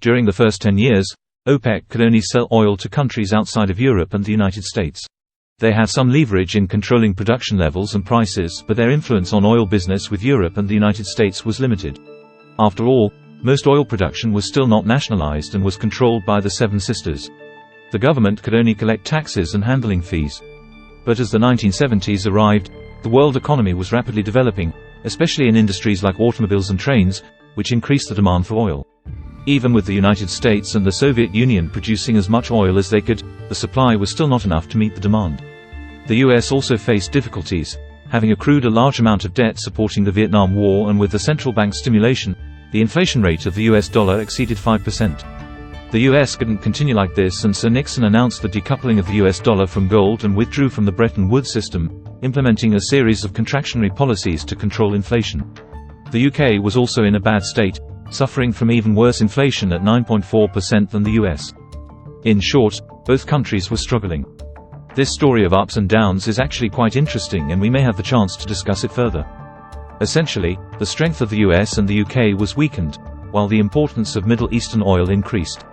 During the first 10 years, OPEC could only sell oil to countries outside of Europe and the United States. They had some leverage in controlling production levels and prices, but their influence on oil business with Europe and the United States was limited. After all, most oil production was still not nationalized and was controlled by the Seven Sisters. The government could only collect taxes and handling fees. But as the 1970s arrived, the world economy was rapidly developing, especially in industries like automobiles and trains, which increased the demand for oil. Even with the United States and the Soviet Union producing as much oil as they could, the supply was still not enough to meet the demand. The US also faced difficulties, having accrued a large amount of debt supporting the Vietnam War, and with the central bank stimulation, the inflation rate of the US dollar exceeded 5%. The US couldn't continue like this, and so Nixon announced the decoupling of the US dollar from gold and withdrew from the Bretton Woods system, implementing a series of contractionary policies to control inflation. The UK was also in a bad state, suffering from even worse inflation at 9.4% than the US. In short, both countries were struggling. This story of ups and downs is actually quite interesting, and we may have the chance to discuss it further. Essentially, the strength of the US and the UK was weakened, while the importance of Middle Eastern oil increased.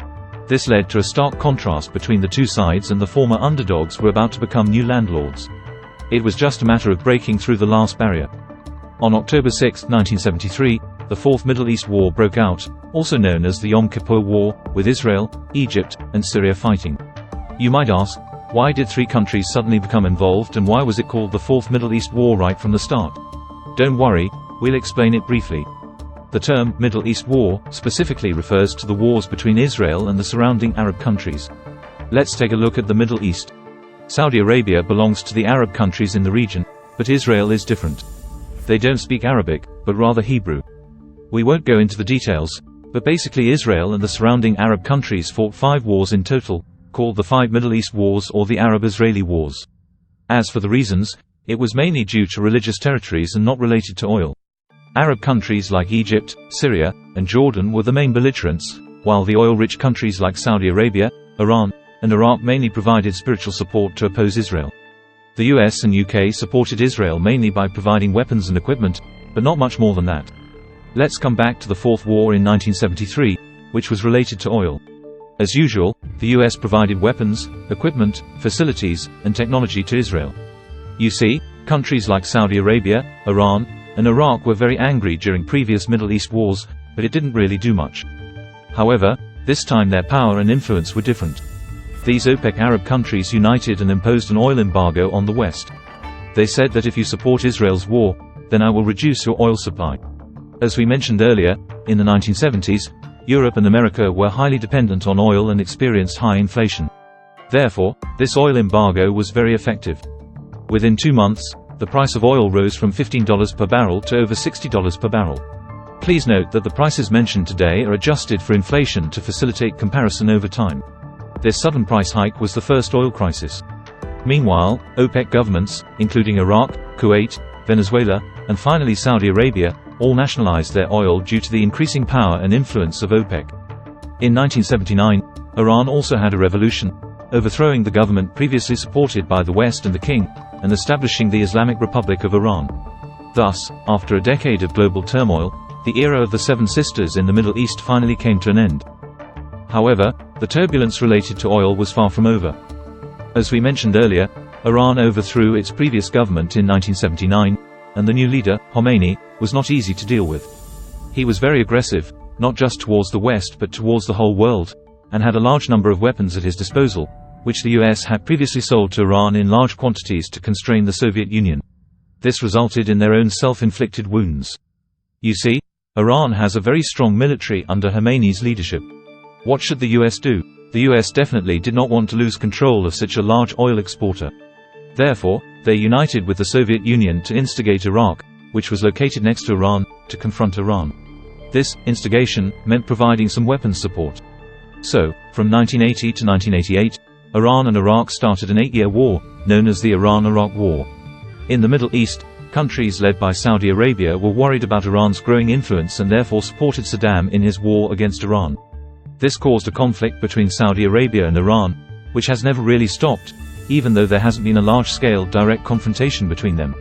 This led to a stark contrast between the two sides, and the former underdogs were about to become new landlords. It was just a matter of breaking through the last barrier. On October 6, 1973, the Fourth Middle East War broke out, also known as the Yom Kippur War, with Israel, Egypt, and Syria fighting. You might ask, why did three countries suddenly become involved, and why was it called the Fourth Middle East War right from the start? Don't worry, we'll explain it briefly. The term Middle East War specifically refers to the wars between Israel and the surrounding Arab countries. Let's take a look at the Middle East. Saudi Arabia belongs to the Arab countries in the region, but Israel is different. They don't speak Arabic, but rather Hebrew. We won't go into the details, but basically Israel and the surrounding Arab countries fought 5 wars in total, called the 5 Middle East Wars or the Arab-Israeli Wars. As for the reasons, it was mainly due to religious territories and not related to oil. Arab countries like Egypt, Syria, and Jordan were the main belligerents, while the oil-rich countries like Saudi Arabia, Iran, and Iraq mainly provided spiritual support to oppose Israel. The US and UK supported Israel mainly by providing weapons and equipment, but not much more than that. Let's come back to the Fourth War in 1973, which was related to oil. As usual, the US provided weapons, equipment, facilities, and technology to Israel. You see, countries like Saudi Arabia, Iran, and Iraq were very angry during previous Middle East wars, but it didn't really do much. However, this time their power and influence were different. These OPEC Arab countries united and imposed an oil embargo on the West. They said that if you support Israel's war, then I will reduce your oil supply. As we mentioned earlier, in the 1970s, Europe and America were highly dependent on oil and experienced high inflation. Therefore, this oil embargo was very effective. Within 2 months, the price of oil rose from $15 per barrel to over $60 per barrel. Please note that the prices mentioned today are adjusted for inflation to facilitate comparison over time. This sudden price hike was the first oil crisis. Meanwhile, OPEC governments, including Iraq, Kuwait, Venezuela, and finally Saudi Arabia, all nationalized their oil due to the increasing power and influence of OPEC. In 1979, Iran also had a revolution, overthrowing the government previously supported by the West and the King, and establishing the Islamic Republic of Iran. Thus, after a decade of global turmoil, the era of the Seven Sisters in the Middle East finally came to an end. However, the turbulence related to oil was far from over. As we mentioned earlier, Iran overthrew its previous government in 1979, and the new leader, Khomeini, was not easy to deal with. He was very aggressive, not just towards the West but towards the whole world, and had a large number of weapons at his disposal, which the US had previously sold to Iran in large quantities to constrain the Soviet Union. This resulted in their own self-inflicted wounds. You see, Iran has a very strong military under Khomeini's leadership. What should the US do? The US definitely did not want to lose control of such a large oil exporter. Therefore, they united with the Soviet Union to instigate Iraq, which was located next to Iran, to confront Iran. This instigation meant providing some weapons support. So, from 1980 to 1988, Iran and Iraq started an 8-year war, known as the Iran-Iraq War. In the Middle East, countries led by Saudi Arabia were worried about Iran's growing influence and therefore supported Saddam in his war against Iran. This caused a conflict between Saudi Arabia and Iran, which has never really stopped, even though there hasn't been a large-scale direct confrontation between them.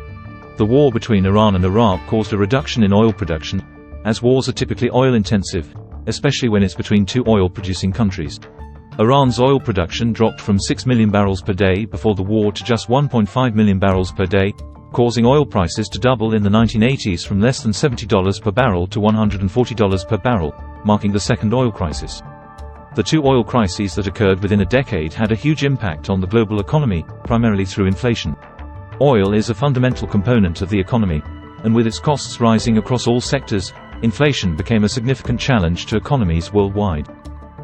The war between Iran and Iraq caused a reduction in oil production, as wars are typically oil-intensive, especially when it's between two oil-producing countries. Iran's oil production dropped from 6 million barrels per day before the war to just 1.5 million barrels per day, causing oil prices to double in the 1980s from less than $70 per barrel to $140 per barrel, marking the second oil crisis. The two oil crises that occurred within a decade had a huge impact on the global economy, primarily through inflation. Oil is a fundamental component of the economy, and with its costs rising across all sectors, inflation became a significant challenge to economies worldwide.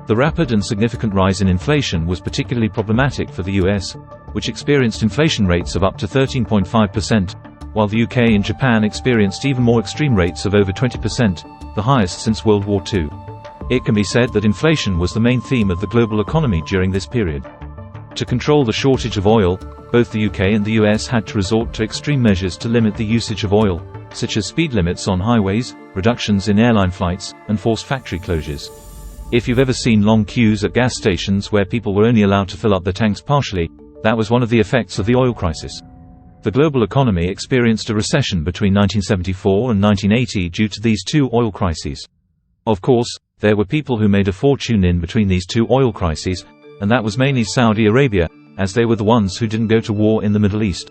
The rapid and significant rise in inflation was particularly problematic for the US, which experienced inflation rates of up to 13.5%, while the UK and Japan experienced even more extreme rates of over 20%, the highest since World War II. It can be said that inflation was the main theme of the global economy during this period. To control the shortage of oil, both the UK and the US had to resort to extreme measures to limit the usage of oil, such as speed limits on highways, reductions in airline flights, and forced factory closures. If you've ever seen long queues at gas stations where people were only allowed to fill up their tanks partially, that was one of the effects of the oil crisis. The global economy experienced a recession between 1974 and 1980 due to these two oil crises. Of course, there were people who made a fortune in between these two oil crises, and that was mainly Saudi Arabia, as they were the ones who didn't go to war in the Middle East.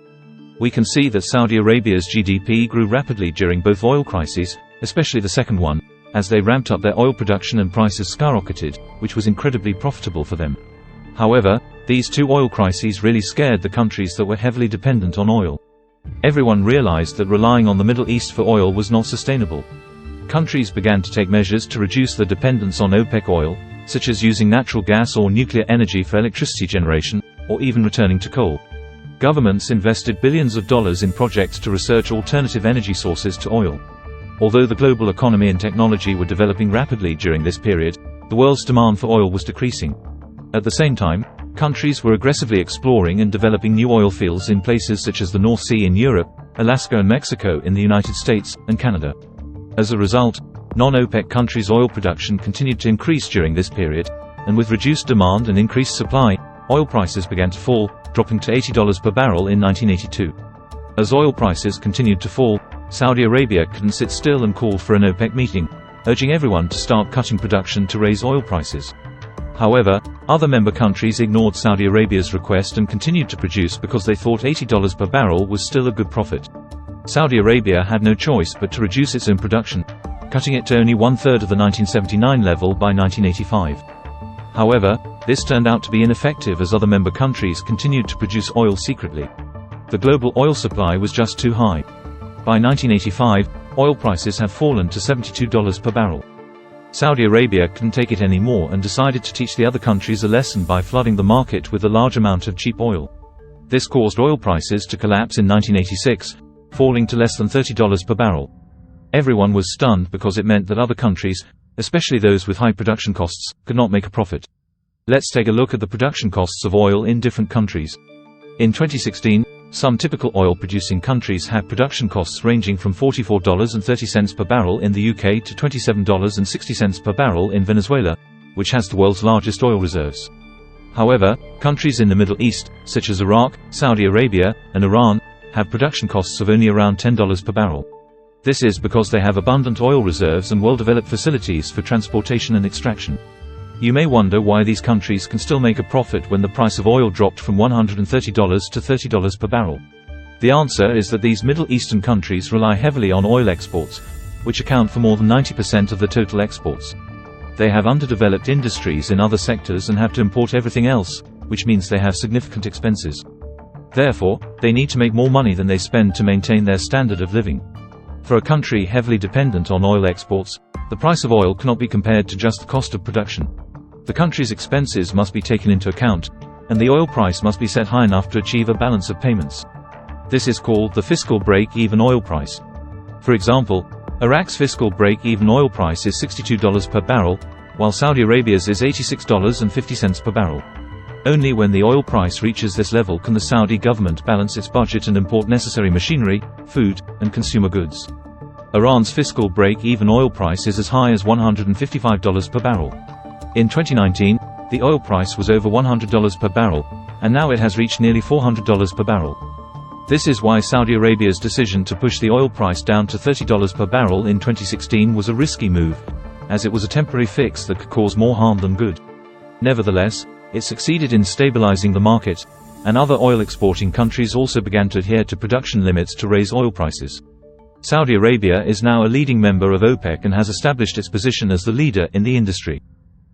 We can see that Saudi Arabia's GDP grew rapidly during both oil crises, especially the second one, as they ramped up their oil production and prices skyrocketed, which was incredibly profitable for them. However, these two oil crises really scared the countries that were heavily dependent on oil. Everyone realized that relying on the Middle East for oil was not sustainable. Countries began to take measures to reduce their dependence on OPEC oil, such as using natural gas or nuclear energy for electricity generation, or even returning to coal. Governments invested billions of dollars in projects to research alternative energy sources to oil. Although the global economy and technology were developing rapidly during this period, the world's demand for oil was decreasing. At the same time, countries were aggressively exploring and developing new oil fields in places such as the North Sea in Europe, Alaska and Mexico in the United States, and Canada. As a result, non-OPEC countries' oil production continued to increase during this period, and with reduced demand and increased supply, oil prices began to fall, dropping to $80 per barrel in 1982. As oil prices continued to fall, Saudi Arabia couldn't sit still and called for an OPEC meeting, urging everyone to start cutting production to raise oil prices. However, other member countries ignored Saudi Arabia's request and continued to produce because they thought $80 per barrel was still a good profit. Saudi Arabia had no choice but to reduce its own production, cutting it to only one-third of the 1979 level by 1985. However, this turned out to be ineffective as other member countries continued to produce oil secretly. The global oil supply was just too high. By 1985, oil prices had fallen to $72 per barrel. Saudi Arabia couldn't take it anymore and decided to teach the other countries a lesson by flooding the market with a large amount of cheap oil. This caused oil prices to collapse in 1986, falling to less than $30 per barrel. Everyone was stunned because it meant that other countries, especially those with high production costs, could not make a profit. Let's take a look at the production costs of oil in different countries. In 2016, some typical oil-producing countries had production costs ranging from $44.30 per barrel in the UK to $27.60 per barrel in Venezuela, which has the world's largest oil reserves. However, countries in the Middle East, such as Iraq, Saudi Arabia, and Iran, have production costs of only around $10 per barrel. This is because they have abundant oil reserves and well-developed facilities for transportation and extraction. You may wonder why these countries can still make a profit when the price of oil dropped from $130 to $30 per barrel. The answer is that these Middle Eastern countries rely heavily on oil exports, which account for more than 90% of the total exports. They have underdeveloped industries in other sectors and have to import everything else, which means they have significant expenses. Therefore, they need to make more money than they spend to maintain their standard of living. For a country heavily dependent on oil exports, the price of oil cannot be compared to just the cost of production. The country's expenses must be taken into account, and the oil price must be set high enough to achieve a balance of payments. This is called the fiscal break-even oil price. For example, Iraq's fiscal break-even oil price is $62 per barrel, while Saudi Arabia's is $86.50 per barrel. Only when the oil price reaches this level can the Saudi government balance its budget and import necessary machinery, food, and consumer goods. Iran's fiscal break-even oil price is as high as $155 per barrel. In 2019, the oil price was over $100 per barrel, and now it has reached nearly $400 per barrel. This is why Saudi Arabia's decision to push the oil price down to $30 per barrel in 2016 was a risky move, as it was a temporary fix that could cause more harm than good. Nevertheless, it succeeded in stabilizing the market, and other oil-exporting countries also began to adhere to production limits to raise oil prices. Saudi Arabia is now a leading member of OPEC and has established its position as the leader in the industry.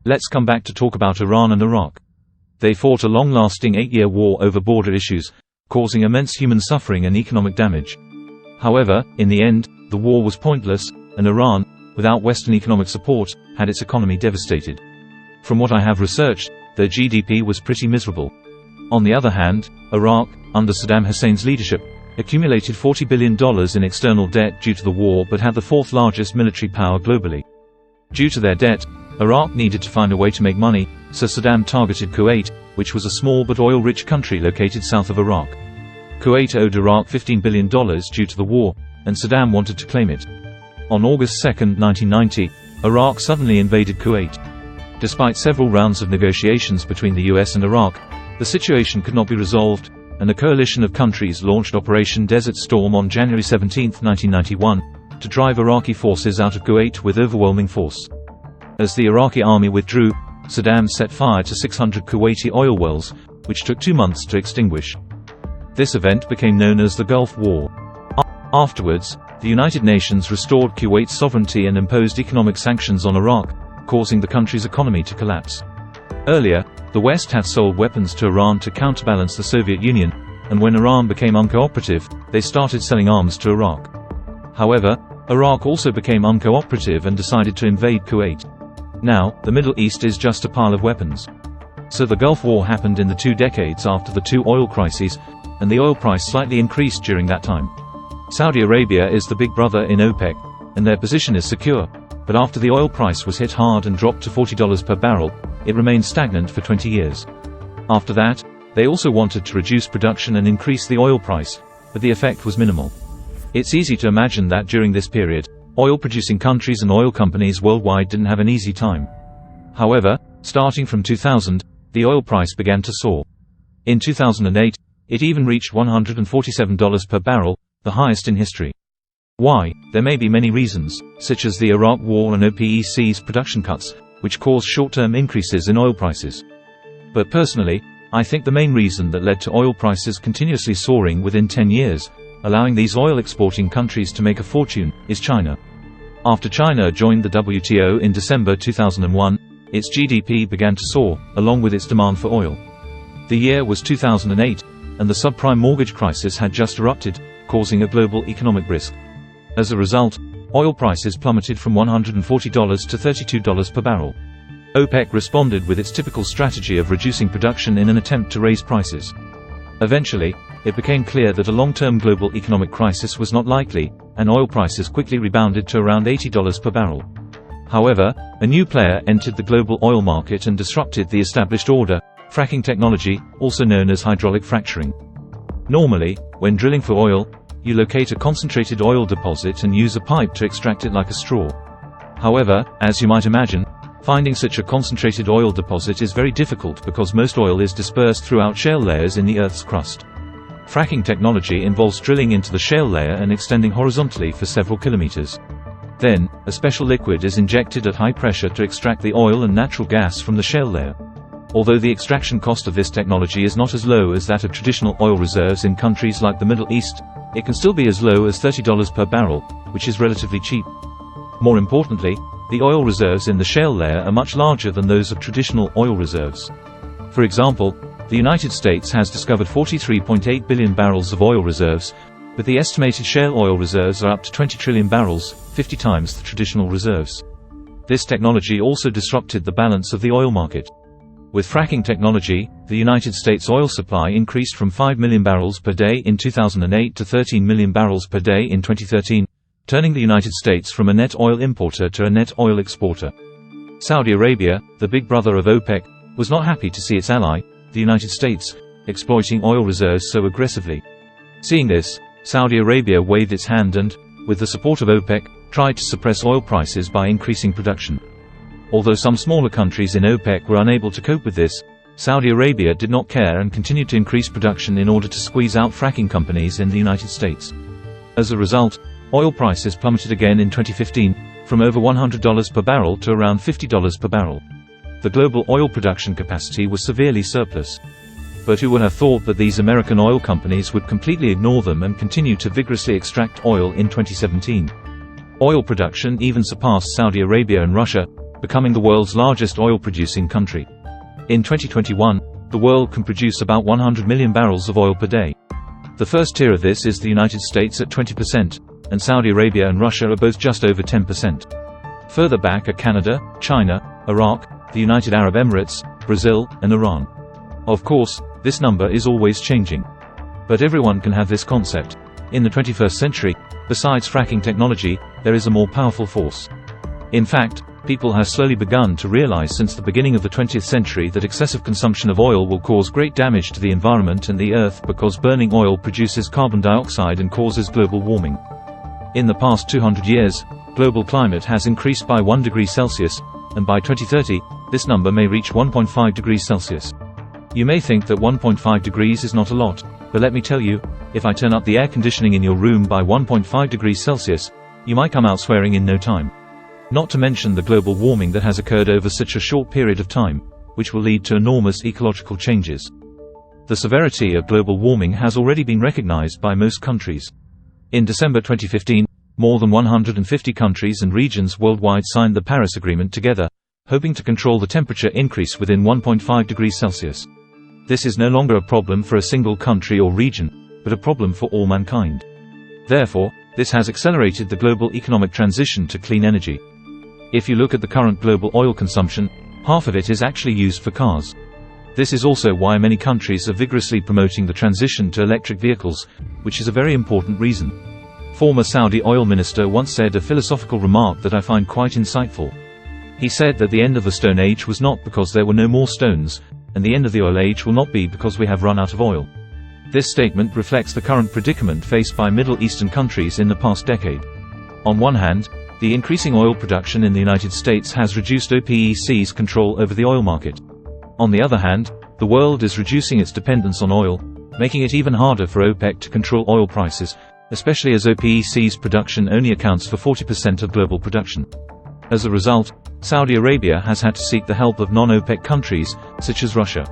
Let's come back to talk about Iran and Iraq. They fought a long-lasting 8-year war over border issues, causing immense human suffering and economic damage. However, in the end, the war was pointless, and Iran, without Western economic support, had its economy devastated. From what I have researched, their GDP was pretty miserable. On the other hand, Iraq, under Saddam Hussein's leadership, accumulated $40 billion in external debt due to the war but had the fourth largest military power globally. Due to their debt, Iraq needed to find a way to make money, so Saddam targeted Kuwait, which was a small but oil-rich country located south of Iraq. Kuwait owed Iraq $15 billion due to the war, and Saddam wanted to claim it. On August 2, 1990, Iraq suddenly invaded Kuwait. Despite several rounds of negotiations between the US and Iraq, the situation could not be resolved, and a coalition of countries launched Operation Desert Storm on January 17, 1991, to drive Iraqi forces out of Kuwait with overwhelming force. As the Iraqi army withdrew, Saddam set fire to 600 Kuwaiti oil wells, which took 2 months to extinguish. This event became known as the Gulf War. Afterwards, the United Nations restored Kuwait's sovereignty and imposed economic sanctions on Iraq, causing the country's economy to collapse. Earlier, the West had sold weapons to Iran to counterbalance the Soviet Union, and when Iran became uncooperative, they started selling arms to Iraq. However, Iraq also became uncooperative and decided to invade Kuwait. Now, the Middle East is just a pile of weapons. So the Gulf War happened in the 2 decades after the 2 oil crises, and the oil price slightly increased during that time. Saudi Arabia is the big brother in OPEC, and their position is secure, but after the oil price was hit hard and dropped to $40 per barrel, it remained stagnant for 20 years. After that, they also wanted to reduce production and increase the oil price, but the effect was minimal. It's easy to imagine that during this period, oil-producing countries and oil companies worldwide didn't have an easy time. However, starting from 2000, the oil price began to soar. In 2008, it even reached $147 per barrel, the highest in history. Why? There may be many reasons, such as the Iraq War and OPEC's production cuts, which caused short-term increases in oil prices. But personally, I think the main reason that led to oil prices continuously soaring within 10 years, allowing these oil-exporting countries to make a fortune, is China. After China joined the WTO in December 2001, its GDP began to soar, along with its demand for oil. The year was 2008, and the subprime mortgage crisis had just erupted, causing a global economic risk. As a result, oil prices plummeted from $140 to $32 per barrel. OPEC responded with its typical strategy of reducing production in an attempt to raise prices. Eventually, it became clear that a long-term global economic crisis was not likely, and oil prices quickly rebounded to around $80 per barrel. However, a new player entered the global oil market and disrupted the established order: fracking technology, also known as hydraulic fracturing. Normally, when drilling for oil, you locate a concentrated oil deposit and use a pipe to extract it like a straw. However, as you might imagine, finding such a concentrated oil deposit is very difficult because most oil is dispersed throughout shale layers in the Earth's crust. Fracking technology involves drilling into the shale layer and extending horizontally for several kilometers. Then, a special liquid is injected at high pressure to extract the oil and natural gas from the shale layer. Although the extraction cost of this technology is not as low as that of traditional oil reserves in countries like the Middle East, it can still be as low as $30 per barrel, which is relatively cheap. More importantly, the oil reserves in the shale layer are much larger than those of traditional oil reserves. For example, the United States has discovered 43.8 billion barrels of oil reserves, but the estimated shale oil reserves are up to 20 trillion barrels, 50 times the traditional reserves. This technology also disrupted the balance of the oil market. With fracking technology, the United States oil supply increased from 5 million barrels per day in 2008 to 13 million barrels per day in 2013, turning the United States from a net oil importer to a net oil exporter. Saudi Arabia, the big brother of OPEC, was not happy to see its ally, the United States, exploiting oil reserves so aggressively. Seeing this, Saudi Arabia waved its hand and, with the support of OPEC, tried to suppress oil prices by increasing production. Although some smaller countries in OPEC were unable to cope with this, Saudi Arabia did not care and continued to increase production in order to squeeze out fracking companies in the United States. As a result, oil prices plummeted again in 2015, from over $100 per barrel to around $50 per barrel. The global oil production capacity was severely surplus. But who would have thought that these American oil companies would completely ignore them and continue to vigorously extract oil in 2017? Oil production even surpassed Saudi Arabia and Russia, becoming the world's largest oil-producing country. In 2021, the world can produce about 100 million barrels of oil per day. The first tier of this is the United States at 20%, and Saudi Arabia and Russia are both just over 10%. Further back are Canada, China, Iraq, the United Arab Emirates, Brazil, and Iran. Of course, this number is always changing. But everyone can have this concept. In the 21st century, besides fracking technology, there is a more powerful force. In fact, people have slowly begun to realize since the beginning of the 20th century that excessive consumption of oil will cause great damage to the environment and the earth because burning oil produces carbon dioxide and causes global warming. In the past 200 years, global climate has increased by 1 degree Celsius, and by 2030, this number may reach 1.5 degrees Celsius. You may think that 1.5 degrees is not a lot, but let me tell you, if I turn up the air conditioning in your room by 1.5 degrees Celsius, you might come out swearing in no time. Not to mention the global warming that has occurred over such a short period of time, which will lead to enormous ecological changes. The severity of global warming has already been recognized by most countries. In December 2015, more than 150 countries and regions worldwide signed the Paris Agreement together, hoping to control the temperature increase within 1.5 degrees Celsius. This is no longer a problem for a single country or region, but a problem for all mankind. Therefore, this has accelerated the global economic transition to clean energy. If you look at the current global oil consumption, half of it is actually used for cars. This is also why many countries are vigorously promoting the transition to electric vehicles, which is a very important reason. Former Saudi oil minister once said a philosophical remark that I find quite insightful. He said that the end of the Stone Age was not because there were no more stones, and the end of the oil age will not be because we have run out of oil. This statement reflects the current predicament faced by Middle Eastern countries in the past decade. On one hand, the increasing oil production in the United States has reduced OPEC's control over the oil market. On the other hand, the world is reducing its dependence on oil, making it even harder for OPEC to control oil prices, especially as OPEC's production only accounts for 40% of global production. As a result, Saudi Arabia has had to seek the help of non-OPEC countries, such as Russia.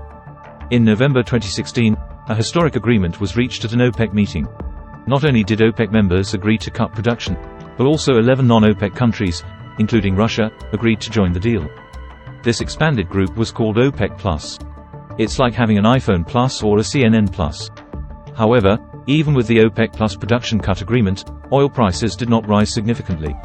In November 2016, a historic agreement was reached at an OPEC meeting. Not only did OPEC members agree to cut production, but also 11 non-OPEC countries, including Russia, agreed to join the deal. This expanded group was called OPEC Plus. It's like having an iPhone Plus or a CNN Plus. However, even with the OPEC Plus production cut agreement, oil prices did not rise significantly.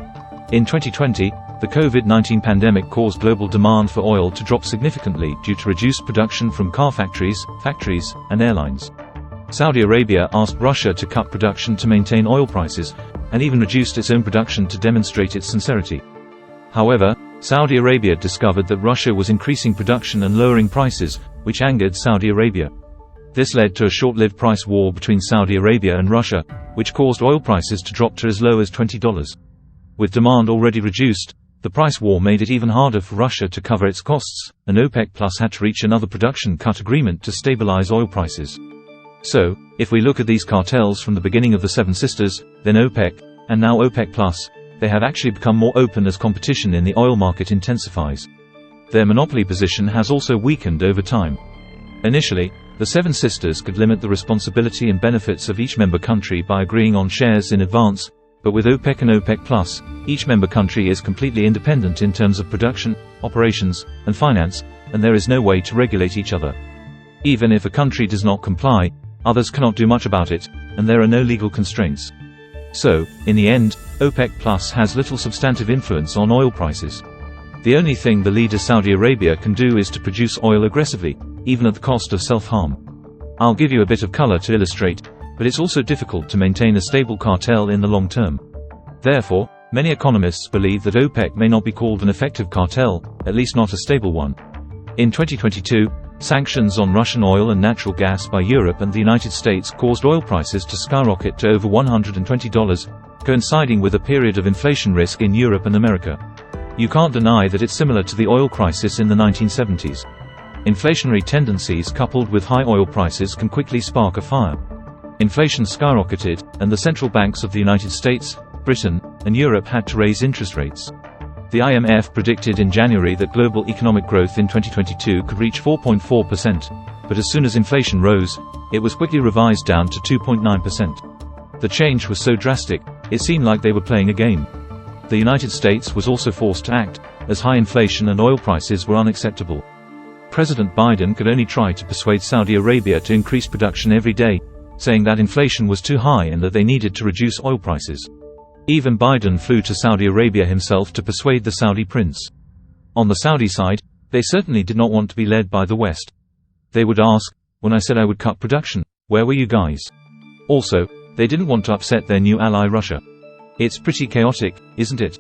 In 2020, the COVID-19 pandemic caused global demand for oil to drop significantly due to reduced production from car factories, and airlines. Saudi Arabia asked Russia to cut production to maintain oil prices, and even reduced its own production to demonstrate its sincerity. However, Saudi Arabia discovered that Russia was increasing production and lowering prices, which angered Saudi Arabia. This led to a short-lived price war between Saudi Arabia and Russia, which caused oil prices to drop to as low as $20. With demand already reduced, the price war made it even harder for Russia to cover its costs, and OPEC Plus had to reach another production cut agreement to stabilize oil prices. So, if we look at these cartels from the beginning of the Seven Sisters, then OPEC, and now OPEC Plus, they have actually become more open as competition in the oil market intensifies. Their monopoly position has also weakened over time. Initially, the Seven Sisters could limit the responsibility and benefits of each member country by agreeing on shares in advance, but with OPEC and OPEC Plus, each member country is completely independent in terms of production, operations, and finance, and there is no way to regulate each other. Even if a country does not comply, others cannot do much about it, and there are no legal constraints. So, in the end, OPEC Plus has little substantive influence on oil prices. The only thing the leader Saudi Arabia can do is to produce oil aggressively, even at the cost of self-harm. I'll give you a bit of color to illustrate, but it's also difficult to maintain a stable cartel in the long term. Therefore, many economists believe that OPEC may not be called an effective cartel, at least not a stable one. In 2022, sanctions on Russian oil and natural gas by Europe and the United States caused oil prices to skyrocket to over $120, coinciding with a period of inflation risk in Europe and America. You can't deny that it's similar to the oil crisis in the 1970s. Inflationary tendencies coupled with high oil prices can quickly spark a fire. Inflation skyrocketed, and the central banks of the United States, Britain, and Europe had to raise interest rates. The IMF predicted in January that global economic growth in 2022 could reach 4.4%, but as soon as inflation rose, it was quickly revised down to 2.9%. The change was so drastic, it seemed like they were playing a game. The United States was also forced to act, as high inflation and oil prices were unacceptable. President Biden could only try to persuade Saudi Arabia to increase production every day, saying that inflation was too high and that they needed to reduce oil prices. Even Biden flew to Saudi Arabia himself to persuade the Saudi prince. On the Saudi side, they certainly did not want to be led by the West. They would ask, "When I said I would cut production, where were you guys?" Also, they didn't want to upset their new ally Russia. It's pretty chaotic, isn't it?